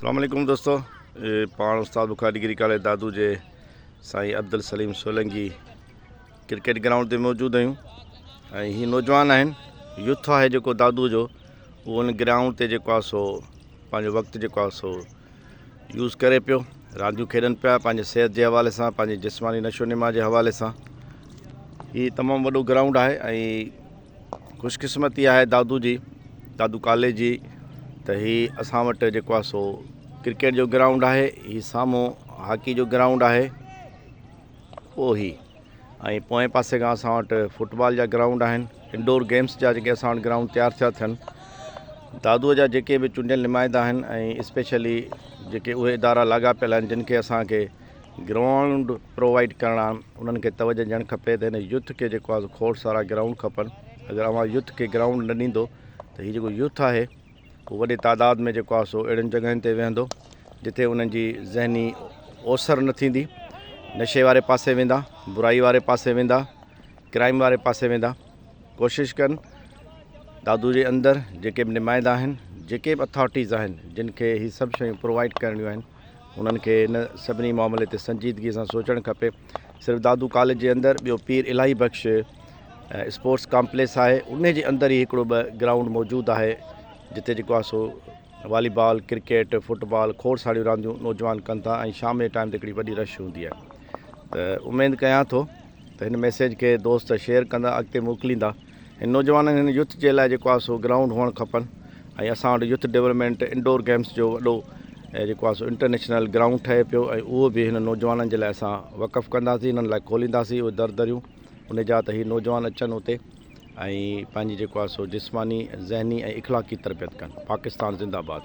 अस्सलाम वालेकुम दोस्तों, ये पाण उस्ताद बुखारी डिग्री कॉलेज दादू जे साईं अब्दुल सलीम सोलंकी क्रिकेट ग्राउंड ते मौजूद आहियूं। ऐं ही नौजवान आहिनि, यूथ आहे जेको दादू जो, उहो उन ग्राउंड ते जेको आहे सो पंहिंजो वक़्तु जेको आहे सो यूज़ करे पियो, रांदियूं खेॾनि पिया पंहिंजे सिहत जे हवाले सां, पंहिंजे जिस्मानी नशो नुमा जे हवाले सां। ही तमामु वॾो ग्राउंड आहे ऐं ख़ुशकिस्मती आहे दादू जी, दादू कॉलेज जी, त ही असां वटि जेको आहे सो क्रिकेट जो ग्राउंड आहे। ही साम्हूं हॉकी जो ग्राउंड आहे, पोइ ही ऐं पोएं पासे खां असां वटि फुटबॉल जा ग्राउंड आहिनि, इंडोर गेम्स जा जेके असां वटि ग्राउंड तयारु थिया थियनि। दादूअ जा जेके बि चूंडियल नुमाइंदा आहिनि ऐं स्पेशली जेके उहे इदारा लाॻापियल आहिनि जिन खे असांखे ग्राउंड प्रोवाइड करणा आहिनि, उन्हनि खे तवजो ॾियणु खपे त हिन यूथ खे जेको आहे खोड़ सारा ग्राउंड खपनि। अगरि अव्हां यूथ खे ग्राउंड न ॾींदो त हीउ जेको यूथ आहे उहो वॾे तादाद में जेको आहे सो अहिड़ियुनि जॻहियुनि ते वेहंदो जिते उन्हनि जी ज़हनी ओसर न थींदी, नशे वारे पासे वेंदा, बुराई वारे पासे वेंदा, क्राइम वारे पासे वेंदा। कोशिशि कनि दादू जे अंदरि जेके बि नुमाइंदा आहिनि, जेके बि अथॉरिटीज़ आहिनि जिन खे हीअ सभु शयूं प्रोवाइड करणियूं आहिनि, उन्हनि खे इन सभिनी मामले ते संजीदगीअ सां सोचणु खपे। सिर्फ़ु दादू कॉलेज जे अंदरि ॿियो पीर इलाही बख़्श स्पोर्ट्स कॉम्प्लेक्स आहे, उन जे अंदरि ई हिकिड़ो ग्राउंड मौजूदु आहे जिते जेको आहे सो वॉलीबॉल, क्रिकेट, फुटबॉल खोड़ सारियूं रांदियूं नौजवान कनि था ऐं शाम जे टाइम ते हिकिड़ी वॾी रश हूंदी आहे। त उमेदु कयां थो त हिन मैसेज खे दोस्त शेयर कंदा, अॻिते मोकिलींदा। हिन नौजवाननि हिन यूथ जे लाइ जेको आहे सो ग्राउंड हुअणु खपनि ऐं असां वटि यूथ डेवलपमेंट इंडोर गेम्स जो वॾो जेको आहे सो इंटरनेशनल ग्राउंड ठहे पियो ऐं उहो बि हिन नौजवाननि जे लाइ असां वक़फ़ु कंदासीं, हिननि लाइ खोलींदासीं उहे दरियूं उन जा त ही नौजवान अचनि उते ऐं पंहिंजी जेको आहे सो जिस्मानी, ज़हनी ऐं इख़लाक़ी तरबियत कनि। पाकिस्तान ज़िंदाबाद।